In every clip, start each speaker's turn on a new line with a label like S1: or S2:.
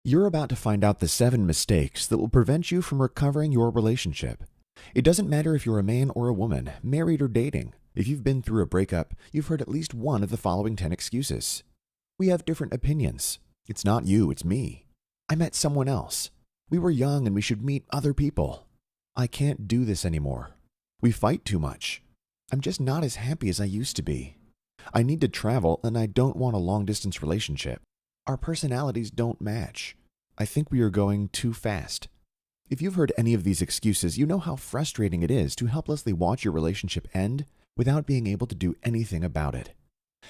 S1: You're about to find out the 7 mistakes that will prevent you from recovering your relationship. It doesn't matter if you're a man or a woman, married or dating. If you've been through a breakup, you've heard at least one of the following 10 excuses. We have different opinions. It's not you, it's me. I met someone else. We were young and we should meet other people. I can't do this anymore. We fight too much. I'm just not as happy as I used to be. I need to travel and I don't want a long-distance relationship. Our personalities don't match. I think we are going too fast. If you've heard any of these excuses, you know how frustrating it is to helplessly watch your relationship end without being able to do anything about it.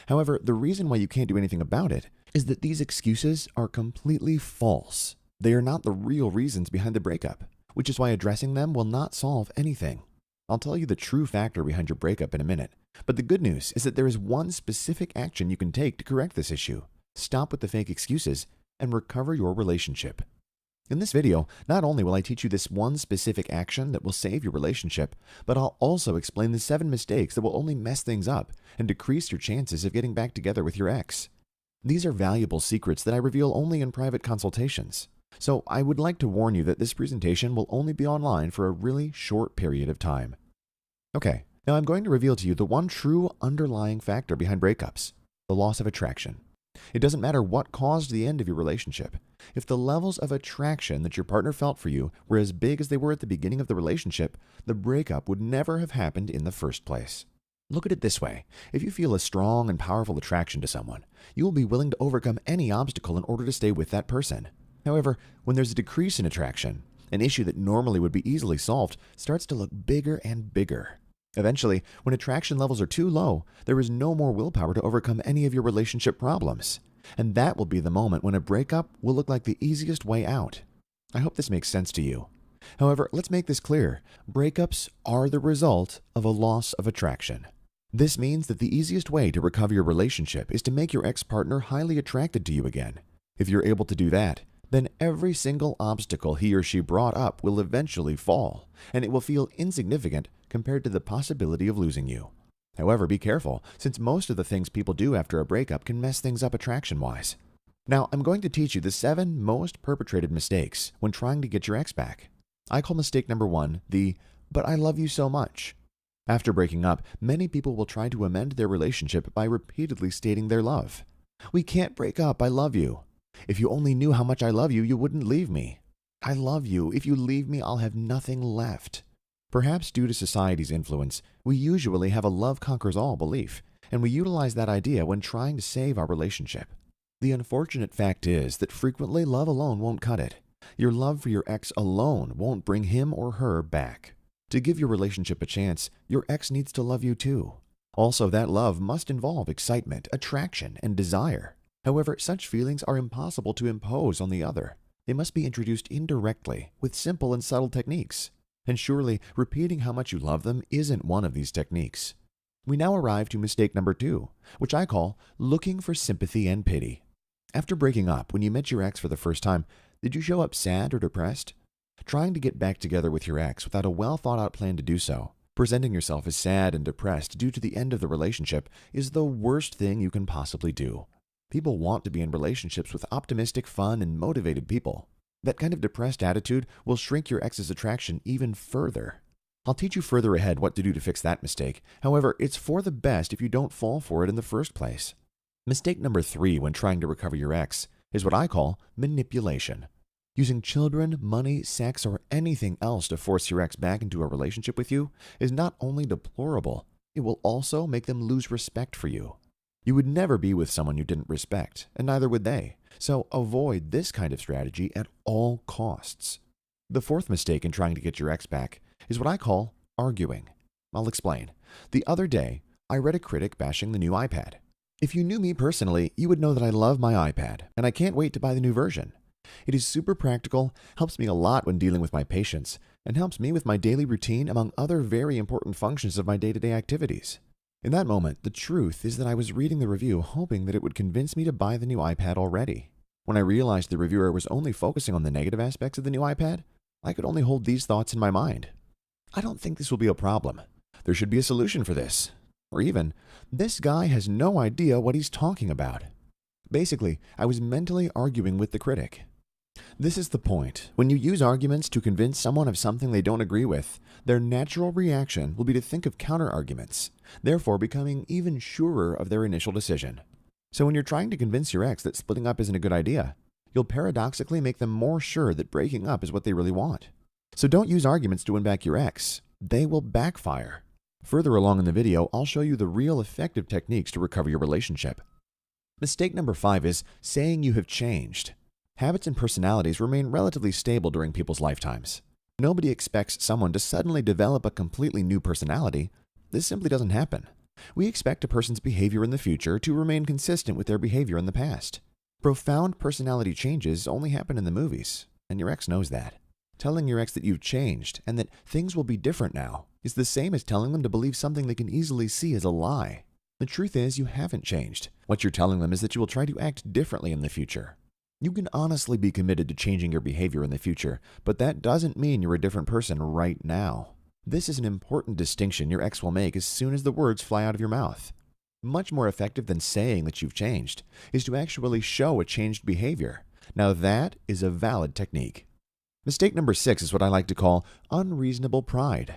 S1: However, the reason why you can't do anything about it is that these excuses are completely false. They are not the real reasons behind the breakup, which is why addressing them will not solve anything. I'll tell you the true factor behind your breakup in a minute, but the good news is that there is one specific action you can take to correct this issue. Stop with the fake excuses and recover your relationship. In this video, not only will I teach you this one specific action that will save your relationship, but I'll also explain the 7 mistakes that will only mess things up and decrease your chances of getting back together with your ex. These are valuable secrets that I reveal only in private consultations. So I would like to warn you that this presentation will only be online for a really short period of time. Okay, now I'm going to reveal to you the one true underlying factor behind breakups, the loss of attraction. It doesn't matter what caused the end of your relationship. If the levels of attraction that your partner felt for you were as big as they were at the beginning of the relationship, the breakup would never have happened in the first place. Look at it this way. If you feel a strong and powerful attraction to someone, you will be willing to overcome any obstacle in order to stay with that person. However, when there's a decrease in attraction, an issue that normally would be easily solved starts to look bigger and bigger. Eventually, when attraction levels are too low, there is no more willpower to overcome any of your relationship problems. And that will be the moment when a breakup will look like the easiest way out. I hope this makes sense to you. However, let's make this clear. Breakups are the result of a loss of attraction. This means that the easiest way to recover your relationship is to make your ex-partner highly attracted to you again. If you're able to do that, then every single obstacle he or she brought up will eventually fall, and it will feel insignificant compared to the possibility of losing you. However, be careful, since most of the things people do after a breakup can mess things up attraction-wise. Now, I'm going to teach you the 7 most perpetrated mistakes when trying to get your ex back. I call mistake number 1 the "but I love you so much." After breaking up, many people will try to amend their relationship by repeatedly stating their love. "We can't break up, I love you. If you only knew how much I love you, you wouldn't leave me. I love you. If you leave me, I'll have nothing left." Perhaps due to society's influence, we usually have a love conquers all belief, and we utilize that idea when trying to save our relationship. The unfortunate fact is that frequently love alone won't cut it. Your love for your ex alone won't bring him or her back. To give your relationship a chance, your ex needs to love you too. Also, that love must involve excitement, attraction, and desire. However, such feelings are impossible to impose on the other. They must be introduced indirectly with simple and subtle techniques. And surely, repeating how much you love them isn't one of these techniques. We now arrive to mistake number 2, which I call looking for sympathy and pity. After breaking up, when you met your ex for the first time, did you show up sad or depressed? Trying to get back together with your ex without a well-thought-out plan to do so, presenting yourself as sad and depressed due to the end of the relationship, is the worst thing you can possibly do. People want to be in relationships with optimistic, fun, and motivated people. That kind of depressed attitude will shrink your ex's attraction even further. I'll teach you further ahead what to do to fix that mistake. However, it's for the best if you don't fall for it in the first place. Mistake number 3 when trying to recover your ex is what I call manipulation. Using children, money, sex, or anything else to force your ex back into a relationship with you is not only deplorable, it will also make them lose respect for you. You would never be with someone you didn't respect, and neither would they. So avoid this kind of strategy at all costs. The 4th mistake in trying to get your ex back is what I call arguing. I'll explain. The other day, I read a critic bashing the new iPad. If you knew me personally, you would know that I love my iPad, and I can't wait to buy the new version. It is super practical, helps me a lot when dealing with my patients, and helps me with my daily routine among other very important functions of my day-to-day activities. In that moment, the truth is that I was reading the review hoping that it would convince me to buy the new iPad already. When I realized the reviewer was only focusing on the negative aspects of the new iPad, I could only hold these thoughts in my mind. I don't think this will be a problem. There should be a solution for this. Or even, this guy has no idea what he's talking about. Basically, I was mentally arguing with the critic. This is the point. When you use arguments to convince someone of something they don't agree with, their natural reaction will be to think of counter-arguments, therefore becoming even surer of their initial decision. So when you're trying to convince your ex that splitting up isn't a good idea, you'll paradoxically make them more sure that breaking up is what they really want. So don't use arguments to win back your ex. They will backfire. Further along in the video, I'll show you the real effective techniques to recover your relationship. Mistake number 5 is saying you have changed. Habits and personalities remain relatively stable during people's lifetimes. Nobody expects someone to suddenly develop a completely new personality. This simply doesn't happen. We expect a person's behavior in the future to remain consistent with their behavior in the past. Profound personality changes only happen in the movies, and your ex knows that. Telling your ex that you've changed and that things will be different now is the same as telling them to believe something they can easily see as a lie. The truth is you haven't changed. What you're telling them is that you will try to act differently in the future. You can honestly be committed to changing your behavior in the future, but that doesn't mean you're a different person right now. This is an important distinction your ex will make as soon as the words fly out of your mouth. Much more effective than saying that you've changed is to actually show a changed behavior. Now that is a valid technique. Mistake number 6 is what I like to call unreasonable pride.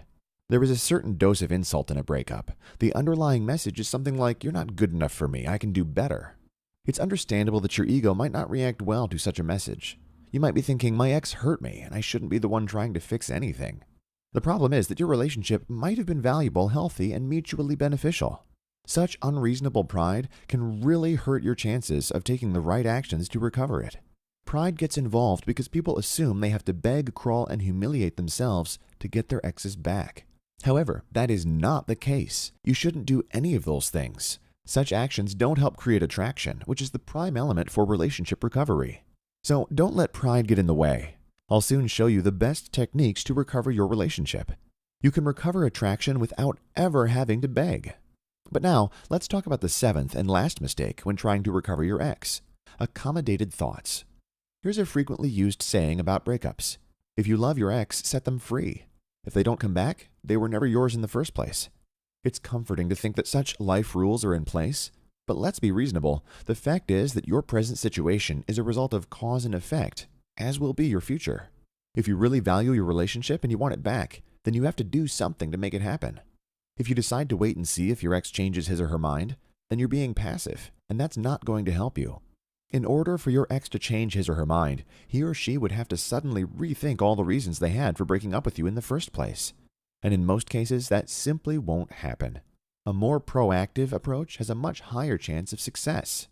S1: There is a certain dose of insult in a breakup. The underlying message is something like, "You're not good enough for me, I can do better." It's understandable that your ego might not react well to such a message. You might be thinking, "My ex hurt me, and I shouldn't be the one trying to fix anything." The problem is that your relationship might have been valuable, healthy, and mutually beneficial. Such unreasonable pride can really hurt your chances of taking the right actions to recover it. Pride gets involved because people assume they have to beg, crawl, and humiliate themselves to get their exes back. However, that is not the case. You shouldn't do any of those things. Such actions don't help create attraction, which is the prime element for relationship recovery. So don't let pride get in the way. I'll soon show you the best techniques to recover your relationship. You can recover attraction without ever having to beg. But now, let's talk about the 7th and last mistake when trying to recover your ex: accommodated thoughts. Here's a frequently used saying about breakups: if you love your ex, set them free. If they don't come back, they were never yours in the first place. It's comforting to think that such life rules are in place, but let's be reasonable. The fact is that your present situation is a result of cause and effect, as will be your future. If you really value your relationship and you want it back, then you have to do something to make it happen. If you decide to wait and see if your ex changes his or her mind, then you're being passive, and that's not going to help you. In order for your ex to change his or her mind, he or she would have to suddenly rethink all the reasons they had for breaking up with you in the first place. And in most cases, that simply won't happen. A more proactive approach has a much higher chance of success.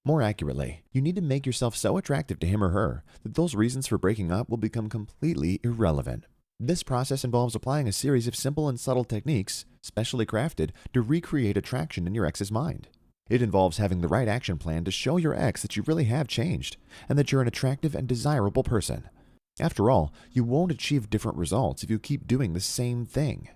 S1: More accurately, you need to make yourself so attractive to him or her that those reasons for breaking up will become completely irrelevant. This process involves applying a series of simple and subtle techniques, specially crafted, to recreate attraction in your ex's mind. It involves having the right action plan to show your ex that you really have changed and that you're an attractive and desirable person. After all, you won't achieve different results if you keep doing the same thing.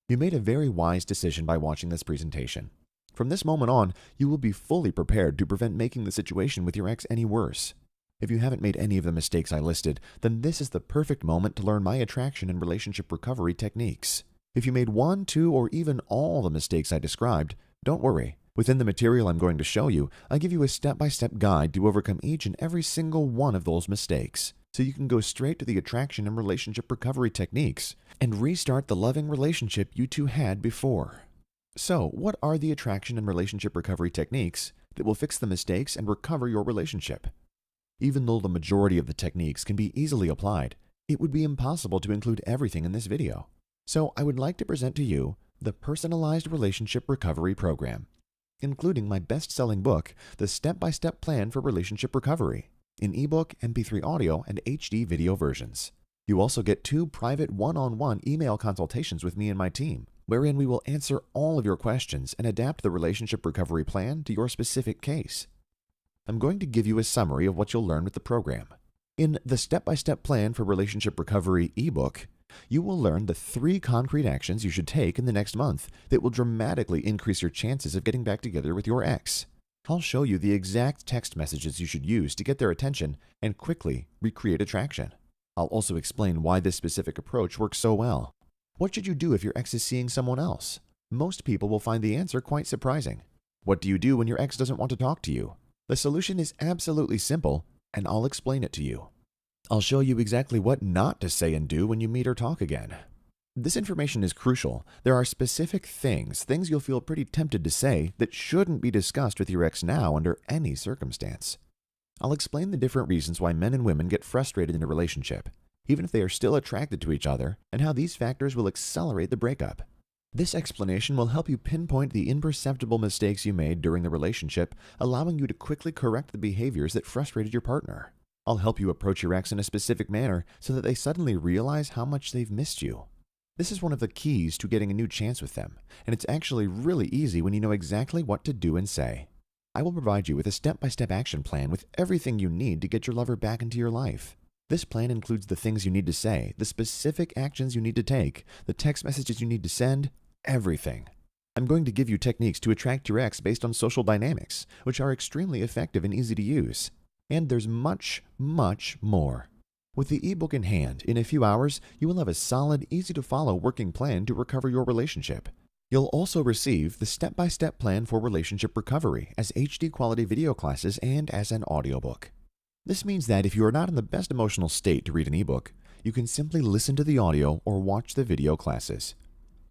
S1: You made a very wise decision by watching this presentation. From this moment on, you will be fully prepared to prevent making the situation with your ex any worse. If you haven't made any of the mistakes I listed, then this is the perfect moment to learn my attraction and relationship recovery techniques. If you made 1, 2, or even all the mistakes I described, don't worry. Within the material I'm going to show you, I give you a step-by-step guide to overcome each and every single one of those mistakes, so you can go straight to the attraction and relationship recovery techniques and restart the loving relationship you two had before. So, what are the attraction and relationship recovery techniques that will fix the mistakes and recover your relationship? Even though the majority of the techniques can be easily applied, it would be impossible to include everything in this video. So, I would like to present to you the Personalized Relationship Recovery Program, including my best-selling book, The Step-by-Step Plan for Relationship Recovery, in ebook, MP3 audio, and HD video versions. You also get 2 private one-on-one email consultations with me and my team, wherein we will answer all of your questions and adapt the relationship recovery plan to your specific case. I'm going to give you a summary of what you'll learn with the program. In the Step-by-Step Plan for Relationship Recovery ebook, you will learn the 3 concrete actions you should take in the next month that will dramatically increase your chances of getting back together with your ex. I'll show you the exact text messages you should use to get their attention and quickly recreate attraction. I'll also explain why this specific approach works so well. What should you do if your ex is seeing someone else? Most people will find the answer quite surprising. What do you do when your ex doesn't want to talk to you? The solution is absolutely simple, and I'll explain it to you. I'll show you exactly what not to say and do when you meet or talk again. This information is crucial. There are specific things you'll feel pretty tempted to say that shouldn't be discussed with your ex now under any circumstance. I'll explain the different reasons why men and women get frustrated in a relationship, even if they are still attracted to each other, and how these factors will accelerate the breakup. This explanation will help you pinpoint the imperceptible mistakes you made during the relationship, allowing you to quickly correct the behaviors that frustrated your partner. I'll help you approach your ex in a specific manner so that they suddenly realize how much they've missed you. This is one of the keys to getting a new chance with them, and it's actually really easy when you know exactly what to do and say. I will provide you with a step-by-step action plan with everything you need to get your lover back into your life. This plan includes the things you need to say, the specific actions you need to take, the text messages you need to send, everything. I'm going to give you techniques to attract your ex based on social dynamics, which are extremely effective and easy to use. And there's much, much more. With the ebook in hand, in a few hours, you will have a solid, easy-to-follow working plan to recover your relationship. You'll also receive the step-by-step plan for relationship recovery as HD quality video classes and as an audiobook. This means that if you are not in the best emotional state to read an ebook, you can simply listen to the audio or watch the video classes.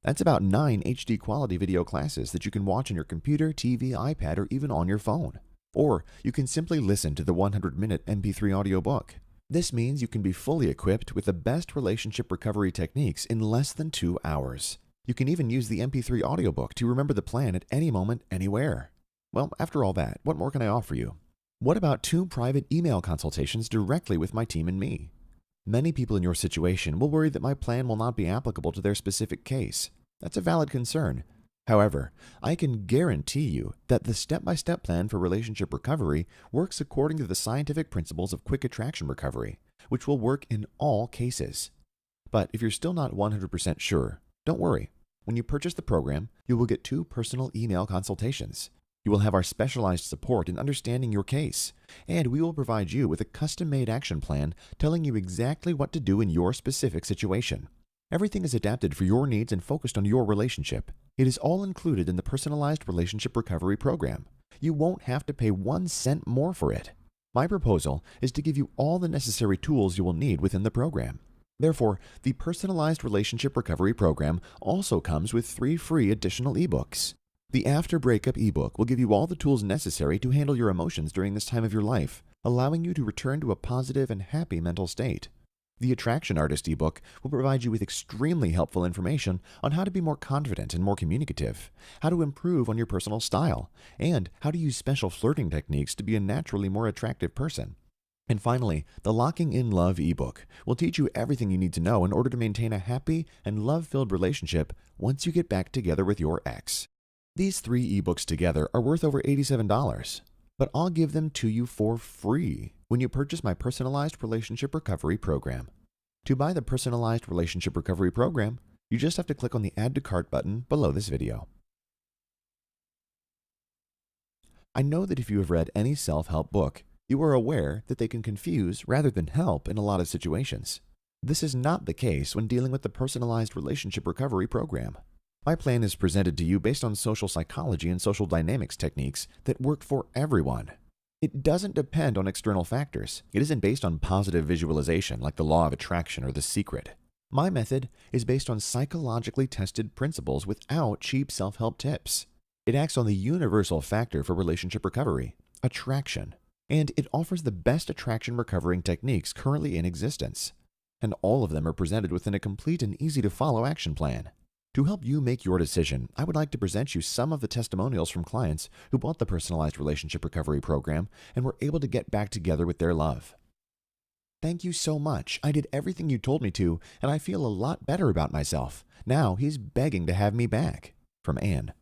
S1: That's about 9 HD quality video classes that you can watch on your computer, TV, iPad, or even on your phone. Or you can simply listen to the 100-minute MP3 audiobook. This means you can be fully equipped with the best relationship recovery techniques in less than 2 hours. You can even use the MP3 audiobook to remember the plan at any moment, anywhere. Well, after all that, what more can I offer you? What about 2 private email consultations directly with my team and me? Many people in your situation will worry that my plan will not be applicable to their specific case. That's a valid concern. However, I can guarantee you that the step-by-step plan for relationship recovery works according to the scientific principles of quick attraction recovery, which will work in all cases. But if you're still not 100% sure, don't worry. When you purchase the program, you will get 2 personal email consultations. You will have our specialized support in understanding your case, and we will provide you with a custom-made action plan telling you exactly what to do in your specific situation. Everything is adapted for your needs and focused on your relationship. It is all included in the personalized relationship recovery program. You won't have to pay 1 cent more for it. My proposal is to give you all the necessary tools you will need within the program. Therefore, the personalized relationship recovery program also comes with 3 free additional ebooks. The After Breakup ebook will give you all the tools necessary to handle your emotions during this time of your life, allowing you to return to a positive and happy mental state. The Attraction Artist ebook will provide you with extremely helpful information on how to be more confident and more communicative, how to improve on your personal style, and how to use special flirting techniques to be a naturally more attractive person. And finally, the Locking in Love ebook will teach you everything you need to know in order to maintain a happy and love-filled relationship once you get back together with your ex. These 3 ebooks together are worth over $87, but I'll give them to you for free when you purchase my personalized relationship recovery program. To buy the personalized relationship recovery program, you just have to click on the Add to Cart button below this video. I know that if you have read any self-help book, you are aware that they can confuse rather than help in a lot of situations. This is not the case when dealing with the personalized relationship recovery program. My plan is presented to you based on social psychology and social dynamics techniques that work for everyone. It doesn't depend on external factors. It isn't based on positive visualization like the law of attraction or The Secret. My method is based on psychologically tested principles without cheap self-help tips. It acts on the universal factor for relationship recovery, attraction, and it offers the best attraction recovering techniques currently in existence. And all of them are presented within a complete and easy-to-follow action plan. To help you make your decision, I would like to present you some of the testimonials from clients who bought the Personalized Relationship Recovery Program and were able to get back together with their love. Thank you so much. I did everything you told me to, and I feel a lot better about myself. Now he's begging to have me back. From Anne.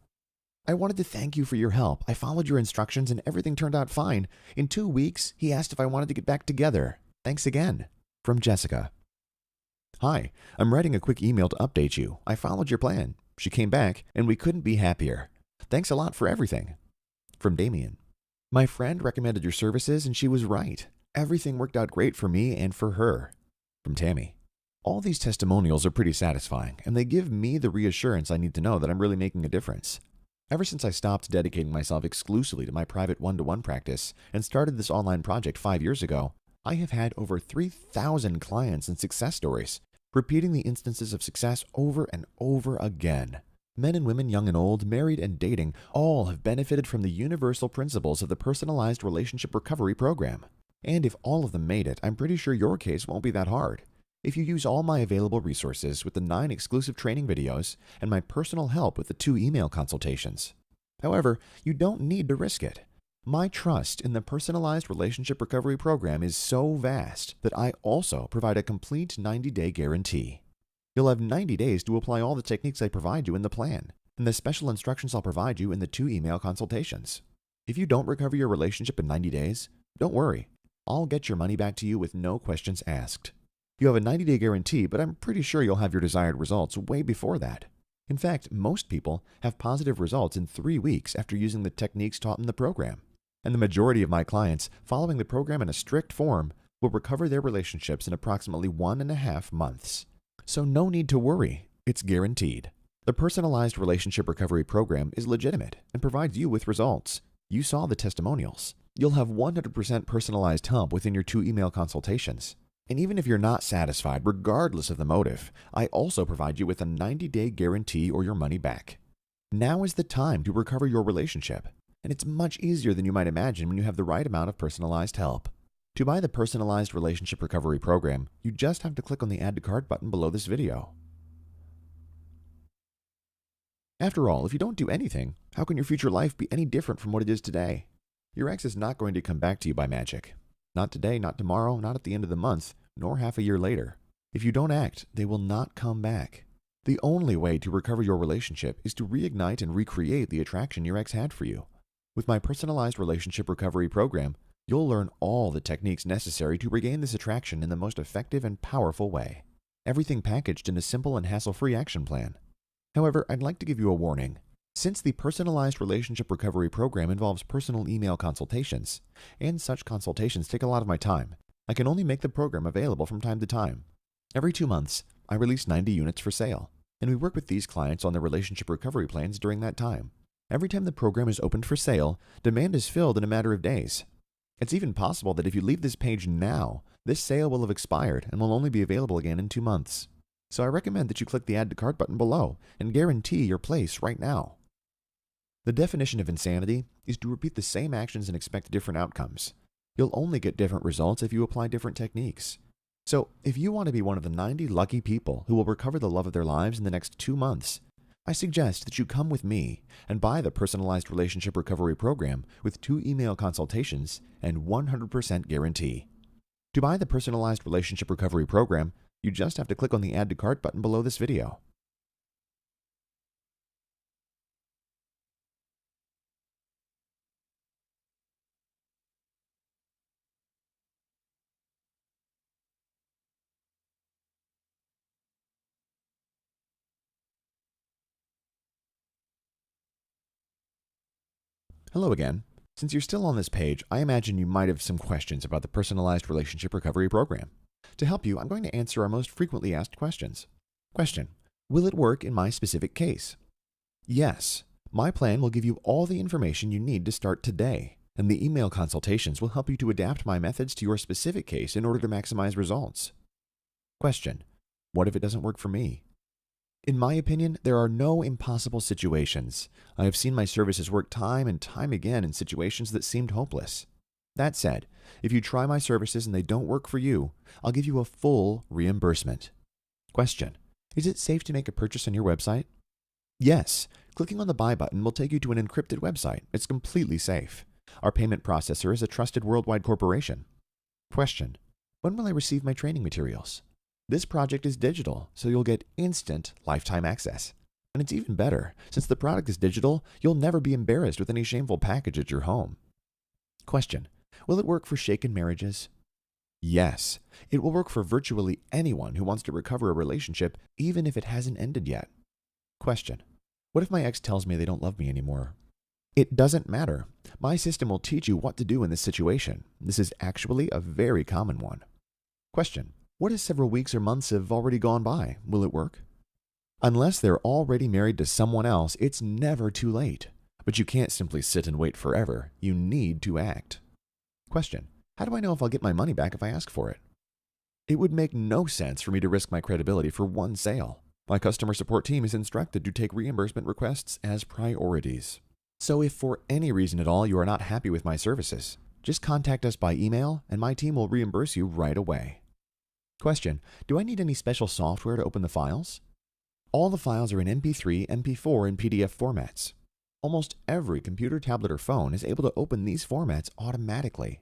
S1: I wanted to thank you for your help. I followed your instructions and everything turned out fine. In 2 weeks, he asked if I wanted to get back together. Thanks again. From Jessica. Hi, I'm writing a quick email to update you. I followed your plan. She came back, and we couldn't be happier. Thanks a lot for everything. From Damien. My friend recommended your services, and she was right. Everything worked out great for me and for her. From Tammy. All these testimonials are pretty satisfying, and they give me the reassurance I need to know that I'm really making a difference. Ever since I stopped dedicating myself exclusively to my private one-to-one practice and started this online project 5 years ago, I have had over 3,000 clients and success stories, repeating the instances of success over and over again. Men and women, young and old, married and dating, all have benefited from the universal principles of the Personalized Relationship Recovery Program. And if all of them made it, I'm pretty sure your case won't be that hard. If you use all my available resources with the 9 exclusive training videos and my personal help with the 2 email consultations. However, you don't need to risk it. My trust in the Personalized Relationship Recovery Program is so vast that I also provide a complete 90-day guarantee. You'll have 90 days to apply all the techniques I provide you in the plan, and the special instructions I'll provide you in the 2 email consultations. If you don't recover your relationship in 90 days, don't worry. I'll get your money back to you with no questions asked. You have a 90-day guarantee, but I'm pretty sure you'll have your desired results way before that. In fact, most people have positive results in 3 weeks after using the techniques taught in the program. And the majority of my clients, following the program in a strict form, will recover their relationships in approximately 1.5 months. So no need to worry, it's guaranteed. The Personalized Relationship Recovery Program is legitimate and provides you with results. You saw the testimonials. You'll have 100% personalized help within your 2 email consultations. And even if you're not satisfied, regardless of the motive, I also provide you with a 90-day guarantee or your money back. Now is the time to recover your relationship. And it's much easier than you might imagine when you have the right amount of personalized help. To buy the Personalized Relationship Recovery Program, you just have to click on the Add to Cart button below this video. After all, if you don't do anything, how can your future life be any different from what it is today? Your ex is not going to come back to you by magic. Not today, not tomorrow, not at the end of the month, nor half a year later. If you don't act, they will not come back. The only way to recover your relationship is to reignite and recreate the attraction your ex had for you. With my Personalized Relationship Recovery Program, you'll learn all the techniques necessary to regain this attraction in the most effective and powerful way. Everything packaged in a simple and hassle-free action plan. However, I'd like to give you a warning. Since the Personalized Relationship Recovery Program involves personal email consultations, and such consultations take a lot of my time, I can only make the program available from time to time. Every 2 months, I release 90 units for sale, and we work with these clients on their relationship recovery plans during that time. Every time the program is opened for sale, demand is filled in a matter of days. It's even possible that if you leave this page now, this sale will have expired and will only be available again in 2 months. So I recommend that you click the Add to Cart button below and guarantee your place right now. The definition of insanity is to repeat the same actions and expect different outcomes. You'll only get different results if you apply different techniques. So if you want to be one of the 90 lucky people who will recover the love of their lives in the next 2 months, I suggest that you come with me and buy the Personalized Relationship Recovery Program with 2 email consultations and 100% guarantee. To buy the Personalized Relationship Recovery Program, you just have to click on the Add to Cart button below this video. Hello again. Since you're still on this page, I imagine you might have some questions about the Personalized Relationship Recovery Program. To help you, I'm going to answer our most frequently asked questions. Question: will it work in my specific case? Yes. My plan will give you all the information you need to start today, and the email consultations will help you to adapt my methods to your specific case in order to maximize results. Question: what if it doesn't work for me? In my opinion, there are no impossible situations. I have seen my services work time and time again in situations that seemed hopeless. That said, if you try my services and they don't work for you, I'll give you a full reimbursement. Question: is it safe to make a purchase on your website? Yes. Clicking on the buy button will take you to an encrypted website. It's completely safe. Our payment processor is a trusted worldwide corporation. Question: when will I receive my training materials? This project is digital, so you'll get instant lifetime access. And it's even better, since the product is digital, you'll never be embarrassed with any shameful package at your home. Question: will it work for shaken marriages? Yes, it will work for virtually anyone who wants to recover a relationship, even if it hasn't ended yet. Question: what if my ex tells me they don't love me anymore? It doesn't matter. My system will teach you what to do in this situation. This is actually a very common one. Question: what if several weeks or months have already gone by? Will it work? Unless they're already married to someone else, it's never too late. But you can't simply sit and wait forever. You need to act. Question: How do I know if I'll get my money back if I ask for it? It would make no sense for me to risk my credibility for one sale. My customer support team is instructed to take reimbursement requests as priorities. So if for any reason at all you are not happy with my services, just contact us by email and my team will reimburse you right away. Question: do I need any special software to open the files? All the files are in MP3, MP4, and PDF formats. Almost every computer, tablet, or phone is able to open these formats automatically.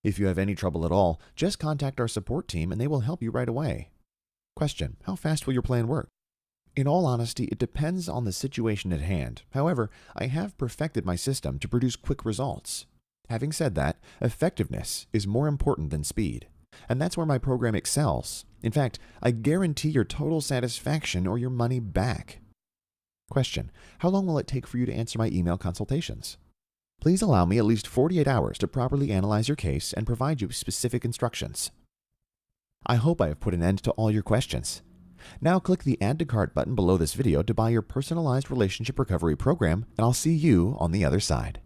S1: If you have any trouble at all, just contact our support team and they will help you right away. Question: how fast will your plan work? In all honesty, it depends on the situation at hand. However, I have perfected my system to produce quick results. Having said that, effectiveness is more important than speed. And that's where my program excels. In fact, I guarantee your total satisfaction or your money back. Question: how long will it take for you to answer my email consultations? Please allow me at least 48 hours to properly analyze your case and provide you specific instructions. I hope I have put an end to all your questions. Now click the Add to Cart button below this video to buy your personalized relationship recovery program, and I'll see you on the other side.